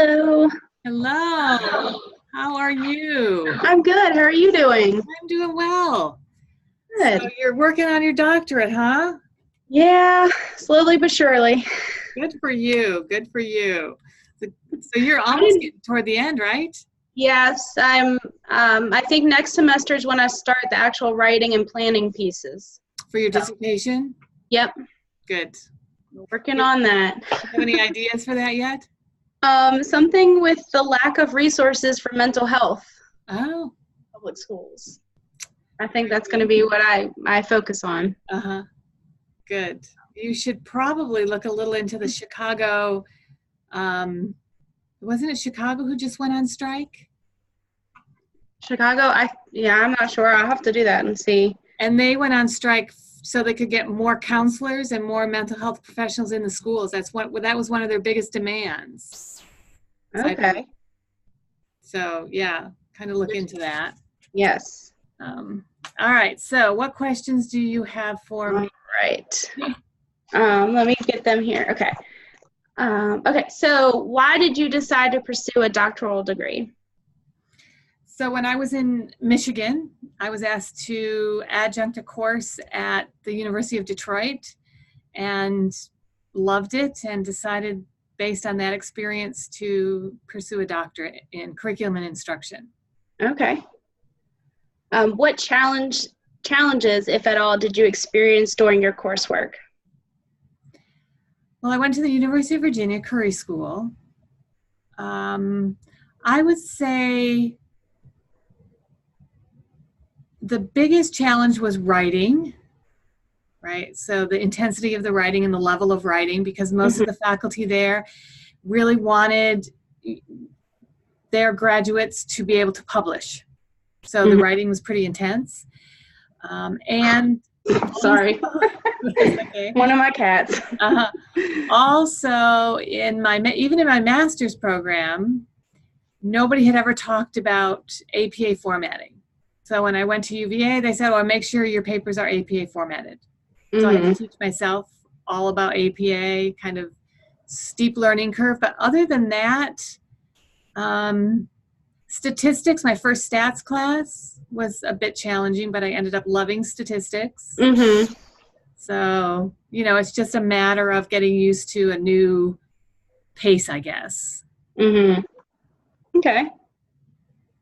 Hello. Hello. How are you? I'm good. How are you doing? I'm doing well. Good. So you're working on your doctorate, huh? Yeah, slowly but surely. Good for you. Good for you. So you're I almost didn't- getting toward the end, right? Yes, I think next semester is when I start the actual writing and planning pieces. For your dissertation? Yep, Good. working on that. Do you have any ideas for that yet? Something with the lack of resources for mental health Oh, in public schools. I think that's going to be what I focus on. uh-huh. Good. You should probably look a little into the Chicago, wasn't it Chicago who just went on strike? Chicago, I'm not sure. I'll have to do that and see. And they went on strike so they could get more counselors and more mental health professionals in the schools. That was one of their biggest demands. Okay. So yeah, kind of look into that. Yes. All right. So what questions do you have for me? Right. Let me get them here. Okay. Okay. So why did you decide to pursue a doctoral degree? So when I was in Michigan, I was asked to adjunct a course at the University of Detroit and loved it and decided based on that experience to pursue a doctorate in curriculum and instruction. Okay. What challenges, if at all, did you experience during your coursework? Well, I went to the University of Virginia Curry School. I would say the biggest challenge was writing, right? So the intensity of the writing and the level of writing, because most of the faculty there really wanted their graduates to be able to publish. So the writing was pretty intense. And sorry, okay. One of my cats. Also, even in my master's program, nobody had ever talked about APA formatting. So when I went to UVA, they said, well, make sure your papers are APA formatted. So I had to teach myself all about APA, kind of steep learning curve. But other than that, statistics, my first stats class was a bit challenging, but I ended up loving statistics. So, it's just a matter of getting used to a new pace, I guess. Okay.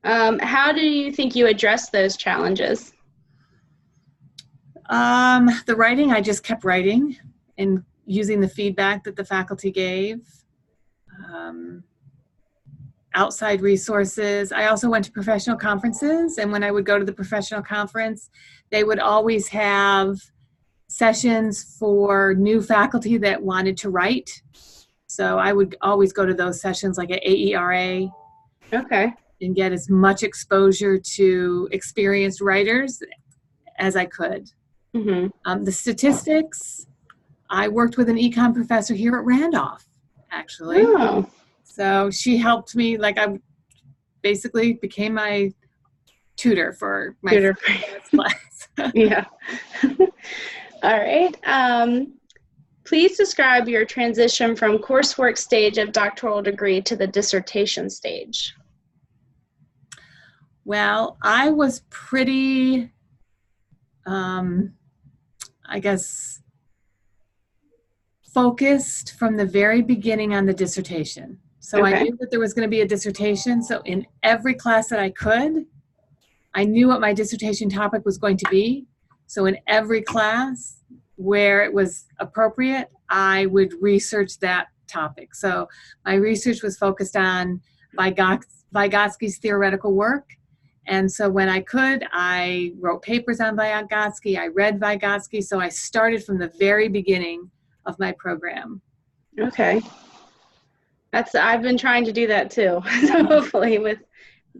How do you think you addressed those challenges? The writing, I just kept writing and using the feedback that the faculty gave. Outside resources. I also went to professional conferences, and when I would go to the professional conference, they would always have sessions for new faculty that wanted to write. So I would always go to those sessions like at AERA. Okay. And get as much exposure to experienced writers as I could. The statistics, I worked with an econ professor here at Randolph, actually. Oh. So she helped me, I basically became my tutor for my class. Yeah. All right. Please describe your transition from coursework stage of doctoral degree to the dissertation stage. Well, I was pretty, I guess, focused from the very beginning on the dissertation. So I knew that there was going to be a dissertation. So in every class that I could, I knew what my dissertation topic was going to be. So in every class where it was appropriate, I would research that topic. So my research was focused on Vygotsky's theoretical work. And so when I could, I wrote papers on Vygotsky. I read Vygotsky. So I started from the very beginning of my program. Okay. I've been trying to do that too. So hopefully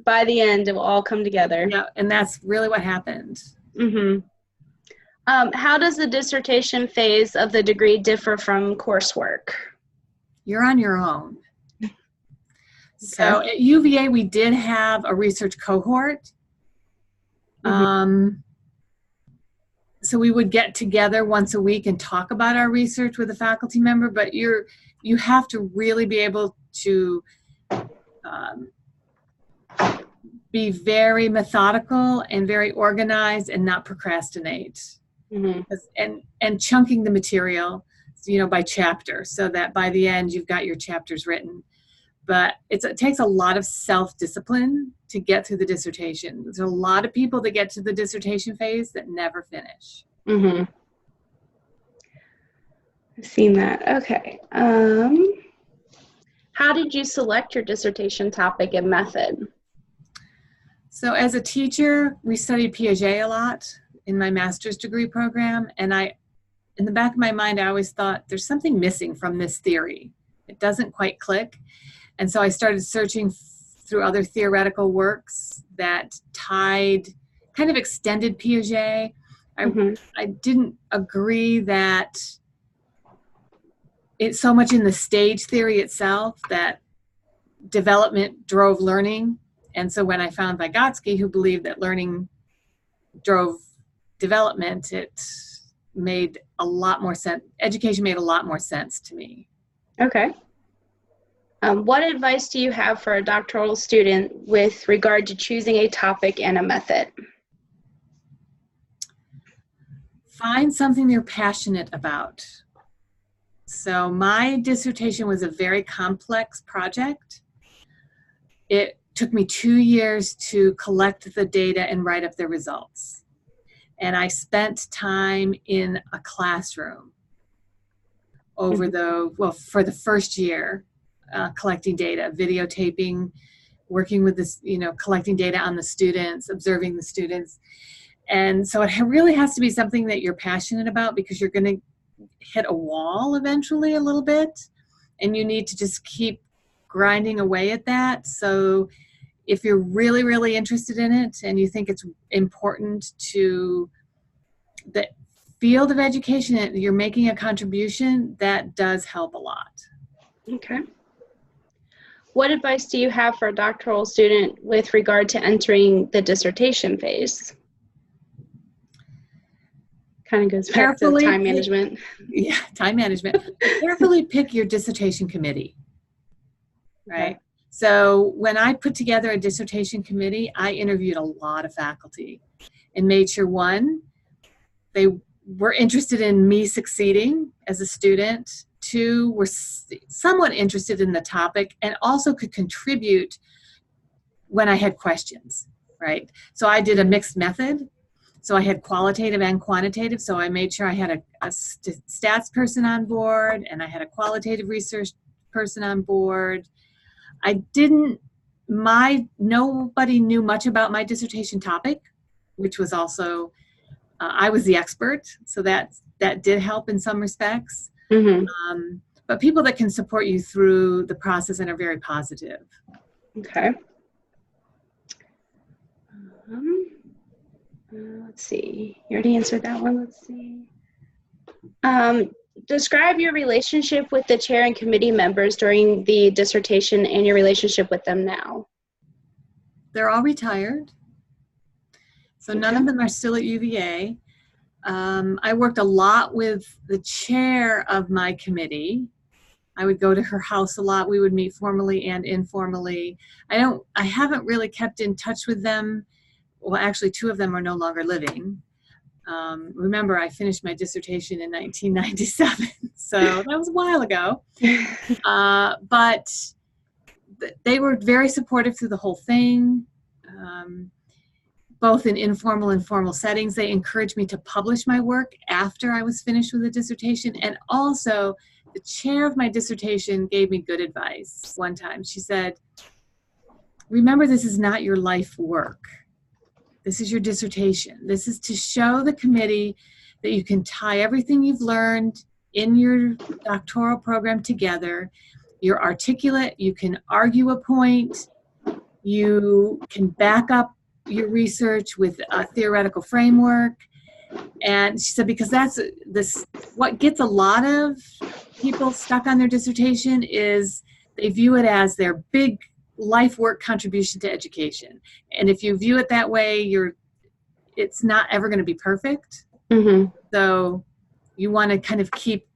by the end, it will all come together. Yeah, and that's really what happened. How does the dissertation phase of the degree differ from coursework? You're on your own. Okay. So at UVA, we did have a research cohort. So we would get together once a week and talk about our research with a faculty member, but you have to really be able to um, be very methodical and very organized and not procrastinate. Mm-hmm. And chunking the material, by chapter, so that by the end you've got your chapters written. But it takes a lot of self-discipline to get through the dissertation. There's a lot of people that get to the dissertation phase that never finish. Mm-hmm. I've seen that. Okay. How did you select your dissertation topic and method? So as a teacher, we studied Piaget a lot in my master's degree program. And in the back of my mind, I always thought there's something missing from this theory. It doesn't quite click. And so I started searching through other theoretical works that kind of extended Piaget. I didn't agree that it's so much in the stage theory itself that development drove learning. And so when I found Vygotsky, who believed that learning drove development, it made a lot more sense. Education made a lot more sense to me. Okay. What advice do you have for a doctoral student with regard to choosing a topic and a method? Find something you're passionate about. So my dissertation was a very complex project. It took me 2 years to collect the data and write up the results. And I spent time in a classroom for the first year, collecting data, videotaping, working with this, collecting data on the students, observing the students. And so it really has to be something that you're passionate about, because you're going to hit a wall eventually a little bit, and you need to just keep grinding away at that. So if you're really, really interested in it and you think it's important to the field of education and you're making a contribution, that does help a lot. Okay. What advice do you have for a doctoral student with regard to entering the dissertation phase? Kind of goes back to time management. Yeah, time management. Carefully pick your dissertation committee, right? Okay. So when I put together a dissertation committee, I interviewed a lot of faculty and made sure, one, they were interested in me succeeding as a student. Two, were somewhat interested in the topic and also could contribute when I had questions, right? So I did a mixed method. So I had qualitative and quantitative. So I made sure I had a stats person on board and I had a qualitative research person on board. Nobody knew much about my dissertation topic, which was also, I was the expert. So that did help in some respects. Mm-hmm. But people that can support you through the process and are very positive. Okay. Let's see. You already answered that one. Let's see. Describe your relationship with the chair and committee members during the dissertation and your relationship with them now. They're all retired. So none of them are still at UVA. I worked a lot with the chair of my committee. I would go to her house a lot. We would meet formally and informally. I haven't really kept in touch with them. Well, actually, 2 of them are no longer living. Remember, I finished my dissertation in 1997, so that was a while ago. But they were very supportive through the whole thing, both in informal and formal settings. They encouraged me to publish my work after I was finished with the dissertation. And also, the chair of my dissertation gave me good advice one time. She said, remember, this is not your life work. This is your dissertation. This is to show the committee that you can tie everything you've learned in your doctoral program together. You're articulate. You can argue a point. You can back up your research with a theoretical framework. And she said, because what gets a lot of people stuck on their dissertation is they view it as their big life work contribution to education. And if you view it that way, it's not ever going to be perfect. Mm-hmm. So you want to kind of keep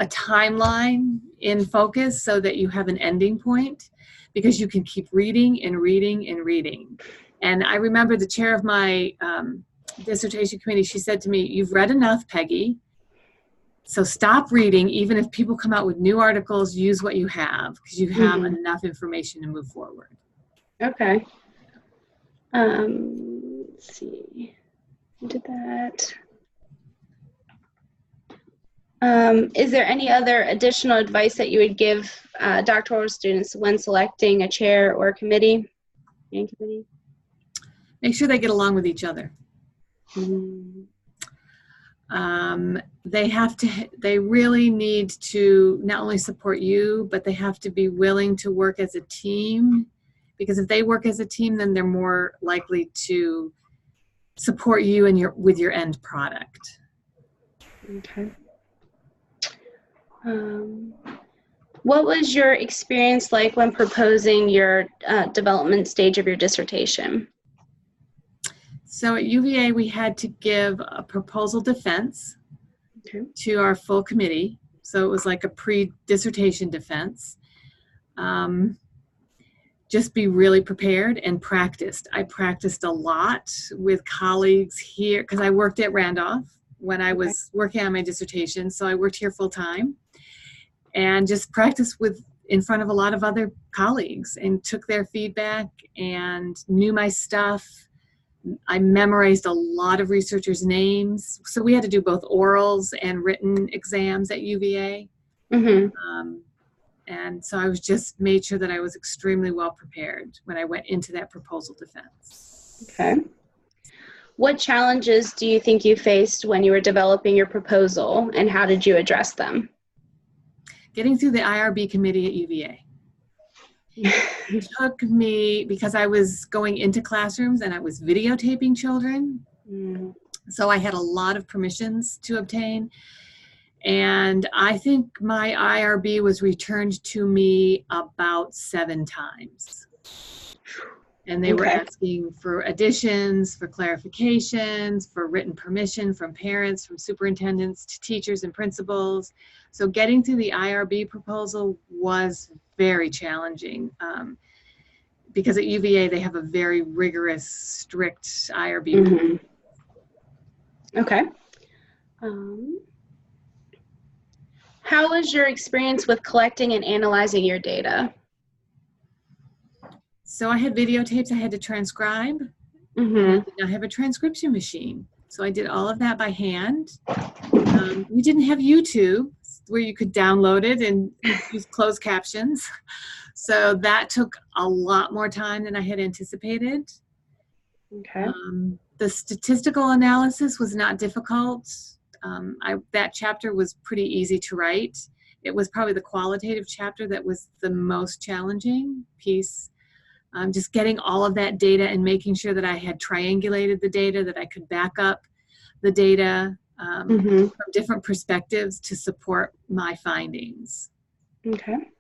a timeline in focus so that you have an ending point, because you can keep reading and reading and reading. And I remember the chair of my dissertation committee, she said to me, "You've read enough, Peggy. So stop reading. Even if people come out with new articles, use what you have, because you have enough information to move forward." Okay. Let's see. I did that. Is there any other additional advice that you would give doctoral students when selecting a chair or a committee? Make sure they get along with each other. They really need to not only support you, but they have to be willing to work as a team, because if they work as a team, then they're more likely to support you and with your end product. Okay. What was your experience like when proposing your development stage of your dissertation? So at UVA, we had to give a proposal defense to our full committee. So it was like a pre-dissertation defense. Just be really prepared and practiced. I practiced a lot with colleagues here, because I worked at Randolph when I was working on my dissertation. So I worked here full time, and just practiced in front of a lot of other colleagues and took their feedback and knew my stuff. I memorized a lot of researchers' names. So we had to do both orals and written exams at UVA. And so I was just made sure that I was extremely well prepared when I went into that proposal defense. Okay. What challenges do you think you faced when you were developing your proposal, and how did you address them? Getting through the IRB committee at UVA. It took me, because I was going into classrooms and I was videotaping children. So I had a lot of permissions to obtain. And I think my IRB was returned to me about 7 times. And they were asking for additions, for clarifications, for written permission from parents, from superintendents to teachers and principals. So getting through the IRB proposal was very challenging, because at UVA they have a very rigorous, strict IRB. Okay. How was your experience with collecting and analyzing your data? So I had videotapes I had to transcribe. I did not have a transcription machine. So I did all of that by hand. We didn't have YouTube where you could download it and use closed captions. So that took a lot more time than I had anticipated. Okay. The statistical analysis was not difficult. That chapter was pretty easy to write. It was probably the qualitative chapter that was the most challenging piece. Just getting all of that data and making sure that I had triangulated the data, that I could back up the data from different perspectives to support my findings. Okay.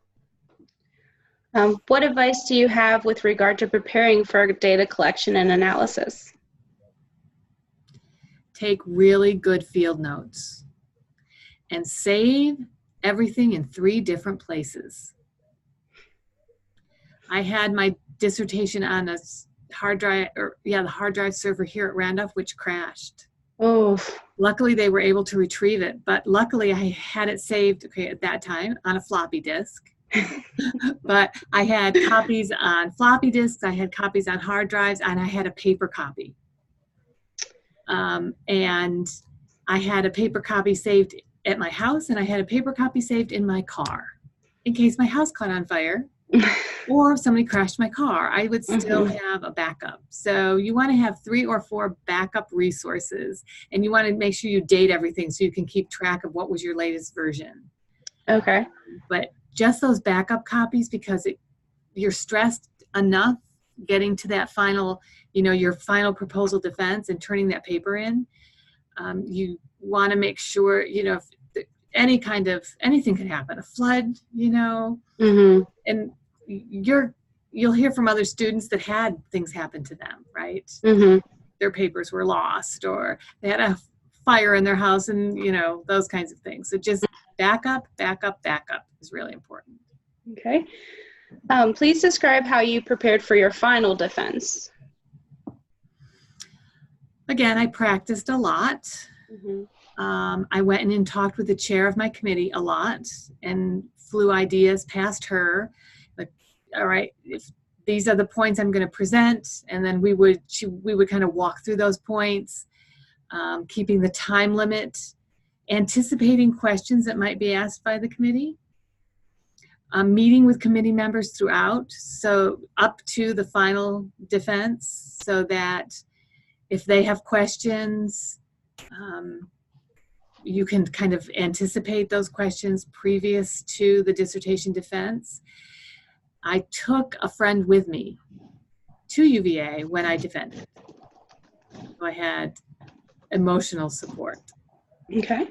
What advice do you have with regard to preparing for data collection and analysis? Take really good field notes and save everything in 3 different places. I had my dissertation on a hard drive, the hard drive server here at Randolph, which crashed. Oh. Luckily, they were able to retrieve it, but luckily I had it saved, at that time, on a floppy disk. But I had copies on floppy disks, I had copies on hard drives, and I had a paper copy. And I had a paper copy saved at my house, and I had a paper copy saved in my car in case my house caught on fire or if somebody crashed my car. I would still have a backup. So you want to have 3 or 4 backup resources, and you want to make sure you date everything so you can keep track of what was your latest version. Okay. But just those backup copies, because you're stressed enough getting to that final, your final proposal defense and turning that paper in. You want to make sure, if anything could happen, a flood, and you'll hear from other students that had things happen to them, right? Their papers were lost, or they had a fire in their house, and those kinds of things. So just backup is really important. Okay. Please describe how you prepared for your final defense. Again, I practiced a lot. Mm-hmm. I went in and talked with the chair of my committee a lot and flew ideas past her. Like, all right, if these are the points I'm going to present, and then we would kind of walk through those points, keeping the time limit, anticipating questions that might be asked by the committee, meeting with committee members throughout, so up to the final defense, so that if they have questions, you can kind of anticipate those questions previous to the dissertation defense. I took a friend with me to UVA when I defended. So I had emotional support. Okay.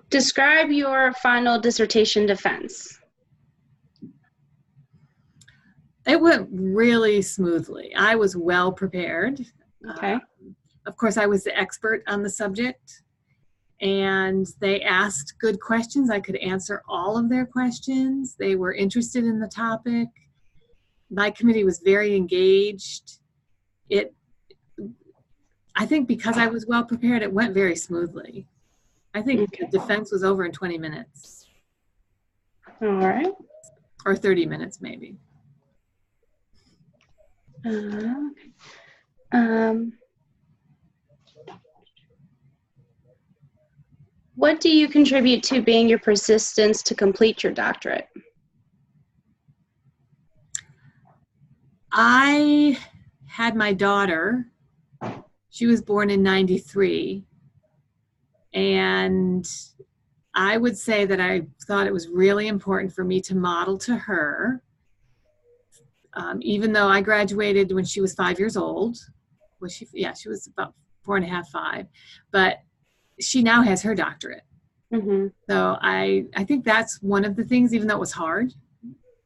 Describe your final dissertation defense. It went really smoothly. I was well prepared. Okay. Of course, I was the expert on the subject, and they asked good questions. I could answer all of their questions. They were interested in the topic. My committee was very engaged. I think because I was well prepared, it went very smoothly. I think the defense was over in 20 minutes. All right. Or 30 minutes, maybe. What do you contribute to being your persistence to complete your doctorate? I had my daughter. She was born in '93. And I would say that I thought it was really important for me to model to her, even though I graduated when she was 5 years old. Well, she was about 4.5, 5, but she now has her doctorate. Mm-hmm. So I think that's one of the things, even though it was hard,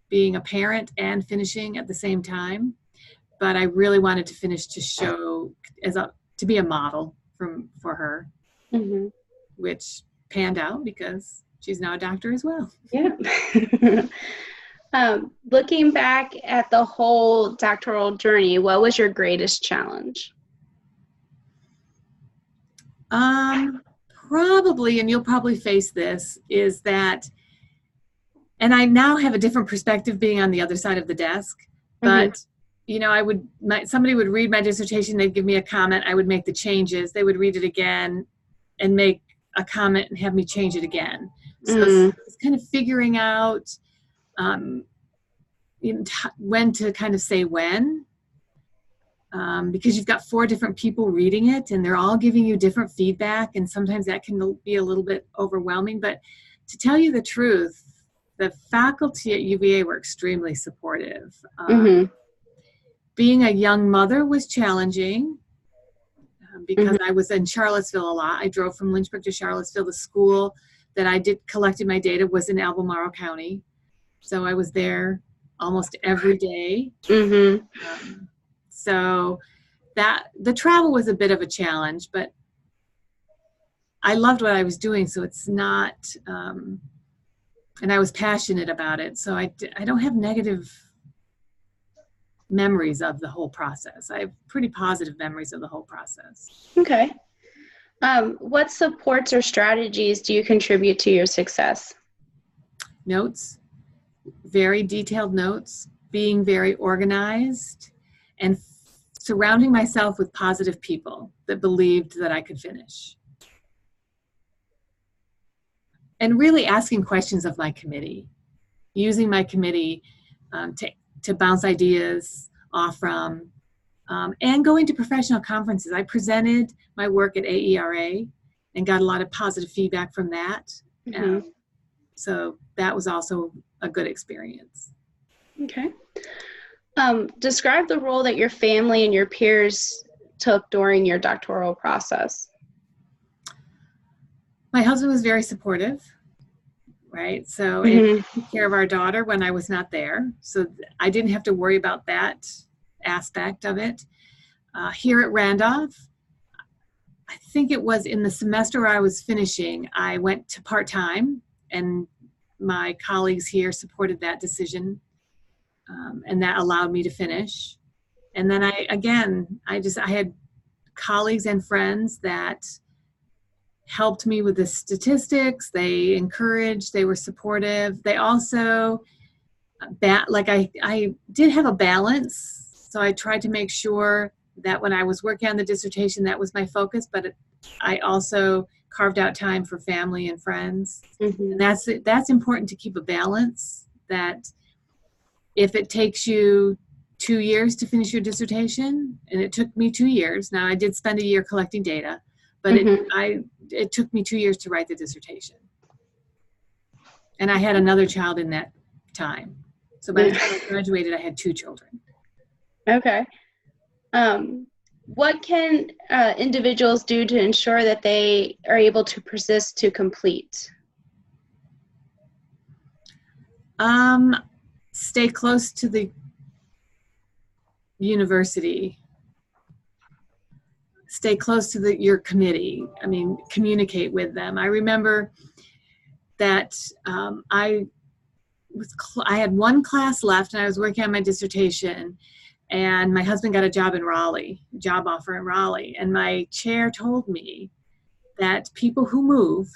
being a parent and finishing at the same time. But I really wanted to finish to show to be a model for her. Mm-hmm. Which panned out because she's now a doctor as well. Yeah. Looking back at the whole doctoral journey, what was your greatest challenge? Probably, and you'll probably face this, is that, and I now have a different perspective being on the other side of the desk, but Mm-hmm. you know, somebody would read my dissertation, they'd give me a comment, I would make the changes, they would read it again and make a comment and have me change it again. So it's kind of figuring out when to kind of say when, because you've got 4 different people reading it and they're all giving you different feedback, and sometimes that can be a little bit overwhelming. But to tell you the truth, the faculty at UVA were extremely supportive. Being a young mother was challenging. Because I was in Charlottesville a lot. I drove from Lynchburg to Charlottesville. The school that I collected my data was in Albemarle County. So I was there almost every day. So the travel was a bit of a challenge, but I loved what I was doing. So it's not, and I was passionate about it. So I don't have negative memories of the whole process. I have pretty positive memories of the whole process. Okay. What supports or strategies do you contribute to your success? Notes, very detailed notes, being very organized, and surrounding myself with positive people that believed that I could finish. And really asking questions of my committee, using my committee to bounce ideas off from, and going to professional conferences. I presented my work at AERA and got a lot of positive feedback from that. So that was also a good experience. Okay. Describe the role that your family and your peers took during your doctoral process. My husband was very supportive, right? So it took care of our daughter when I was not there. So I didn't have to worry about that aspect of it. here at Randolph, I think it was in the semester I was finishing, I went to part-time, and my colleagues here supported that decision, and that allowed me to finish. And then I had colleagues and friends that helped me with the statistics. They encouraged, they were supportive. They also, I did have a balance. So I tried to make sure that when I was working on the dissertation, that was my focus, but I also carved out time for family and friends. Mm-hmm. And that's important, to keep a balance, that if it takes you 2 years to finish your dissertation, and it took me 2 years. Now, I did spend a year collecting data, but it took me 2 years to write the dissertation. And I had another child in that time. So by the time I graduated, I had 2 children. Okay. What can individuals do to ensure that they are able to persist to complete? Stay close to the university. Stay close to your committee. I mean, communicate with them. I remember that I had one class left, and I was working on my dissertation, and my husband got a job offer in Raleigh, and my chair told me that people who move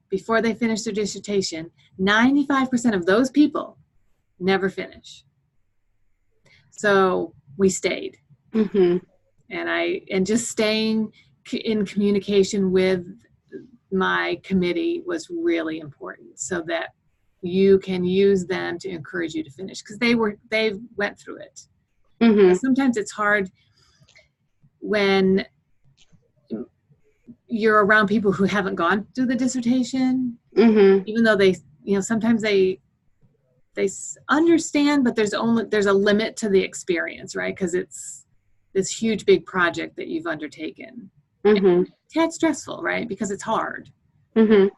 before they finish their dissertation, 95% of those people never finish. So we stayed. Mm-hmm. And just staying in communication with my committee was really important, so that you can use them to encourage you to finish, because they went through it. Mm-hmm. Sometimes it's hard when you're around people who haven't gone through the dissertation, even though they, sometimes they understand, but there's a limit to the experience, right? Because it's this huge, big project that you've undertaken. Mm-hmm. It's stressful, right? Because it's hard. Mm-hmm.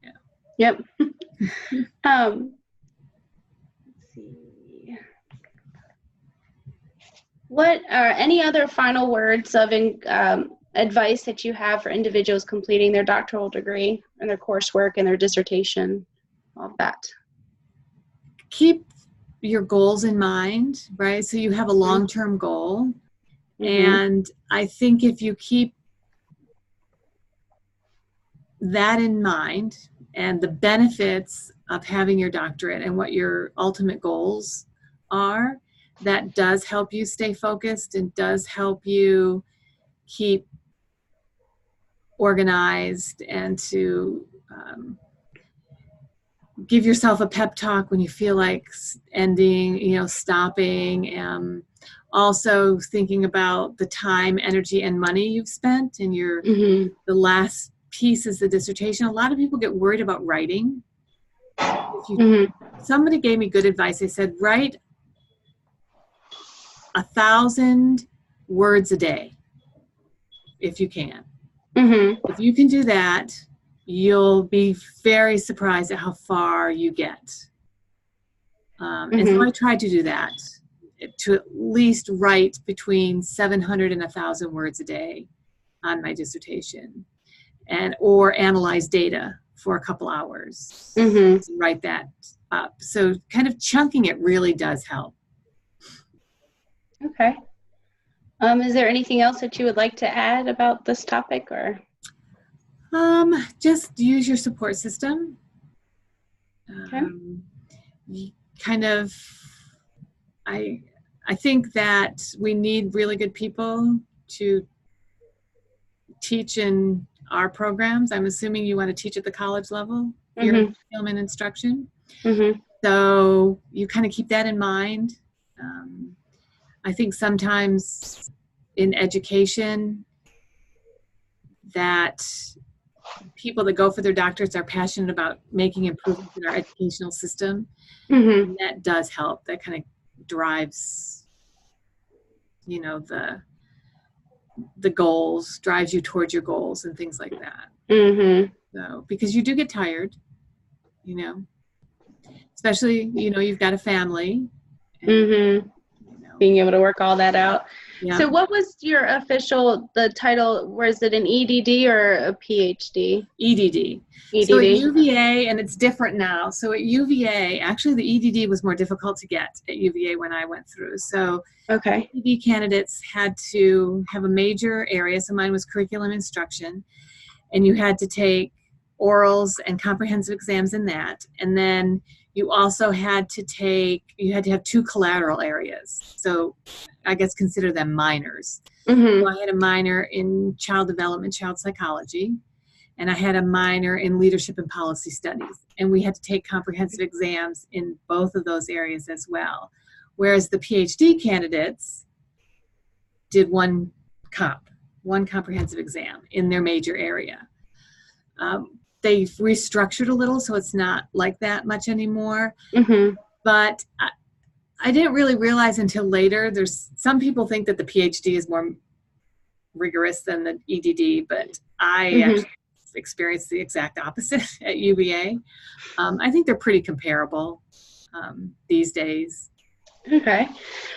Yeah. Yep. Let's see. What are any other final words of advice that you have for individuals completing their doctoral degree and their coursework and their dissertation, all of that? Keep your goals in mind, right? So you have a long-term goal. Mm-hmm. And I think if you keep that in mind, and the benefits of having your doctorate and what your ultimate goals are, that does help you stay focused and does help you keep organized, and to give yourself a pep talk when you feel like ending, stopping. Also thinking about the time, energy, and money you've spent in the last piece is the dissertation. A lot of people get worried about writing. Somebody gave me good advice. They said, write 1,000 words a day if you can. Mm-hmm. If you can do that, you'll be very surprised at how far you get. And so I tried to do that, to at least write between 700 and 1,000 words a day on my dissertation, or analyze data for a couple hours. Mm-hmm. Write that up. So kind of chunking it really does help. Okay. Is there anything else that you would like to add about this topic, or? Just use your support system. Okay. I think that we need really good people to teach in our programs. I'm assuming you want to teach at the college level, your film and instruction. Mm-hmm. So you kind of keep that in mind. I think sometimes in education that people that go for their doctorates are passionate about making improvements in our educational system. Mm-hmm. And that does help. That kind of drives, the goals, drives you towards your goals and things like that. Mm-hmm. So, because you do get tired, especially, you've got a family. And, being able to work all that out. Yeah. So what was your the title, was it an EDD or a PhD? EDD. So at UVA, and it's different now. So at UVA, actually the EDD was more difficult to get at UVA when I went through. So EDD candidates had to have a major area. So mine was curriculum instruction, and you had to take orals and comprehensive exams in that. And then you also had to have 2 collateral areas. So I guess consider them minors. So I had a minor in child development, child psychology, and I had a minor in leadership and policy studies. And we had to take comprehensive exams in both of those areas as well. Whereas the PhD candidates did one comprehensive exam in their major area. They've restructured a little, so it's not like that much anymore. But I didn't really realize until later, some people think that the PhD is more rigorous than the EDD, but I actually experienced the exact opposite at UVA. I think they're pretty comparable these days. Okay.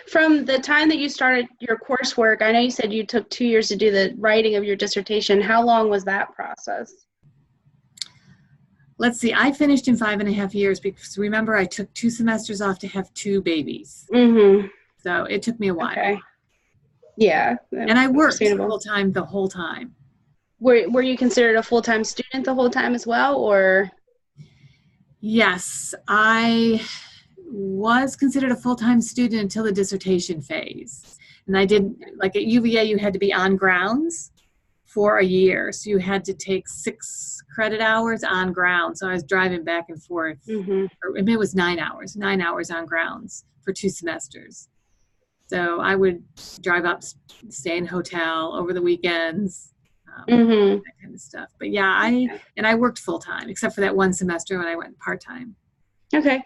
From the time that you started your coursework, I know you said you took 2 years to do the writing of your dissertation. How long was that process? Let's see, I finished in 5.5 years because remember I took 2 semesters off to have 2 babies. So it took me a while. Okay. Yeah. And I worked full-time the whole time. Were you considered a full-time student the whole time as well, or? Yes, I was considered a full-time student until the dissertation phase. And I did, like at UVA, you had to be on grounds for a year. So you had to take 6 credit hours on ground. So I was driving back and forth, or maybe it was 9 hours on grounds for 2 semesters. So I would drive up, stay in a hotel over the weekends, that kind of stuff. But yeah, I worked full time, except for that 1 semester when I went part-time. Okay.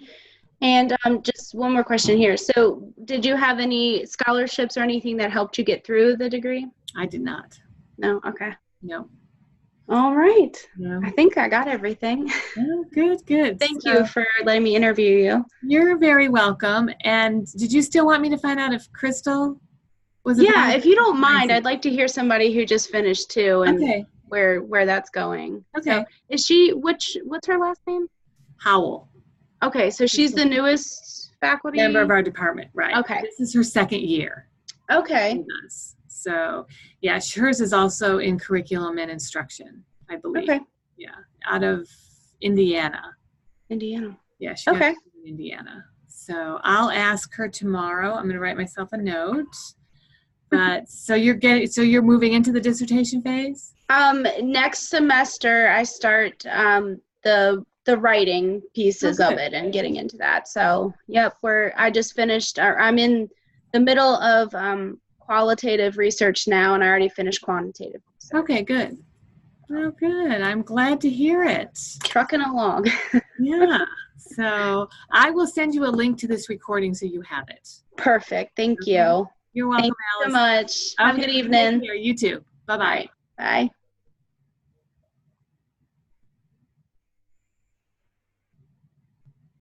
And just one more question here. So did you have any scholarships or anything that helped you get through the degree? I did not. No? Okay. No. All right. No. I think I got everything. Oh, good. Thank you for letting me interview you. You're very welcome. And did you still want me to find out if Crystal was Yeah, if you don't mind, I'd like to hear somebody who just finished too, and where that's going. Okay. So is she, what's her last name? Howell. Okay, so she's the newest faculty member of our department, right? Okay. This is her 2nd year. Okay. So yeah, hers is also in curriculum and instruction, I believe. Okay. Yeah, out of Indiana. Yeah, she's in Indiana. So I'll ask her tomorrow. I'm going to write myself a note. But so you're moving into the dissertation phase? Next semester I start the writing pieces of it and getting into that. So yep, I just finished. I'm in the middle of qualitative research now, and I already finished quantitative. So. Okay, good. Oh, good. I'm glad to hear it. Trucking along. Yeah. So I will send you a link to this recording so you have it. Perfect. Thank you. You're welcome, Thank you so much. Have a good evening. You too. Bye-bye. Bye.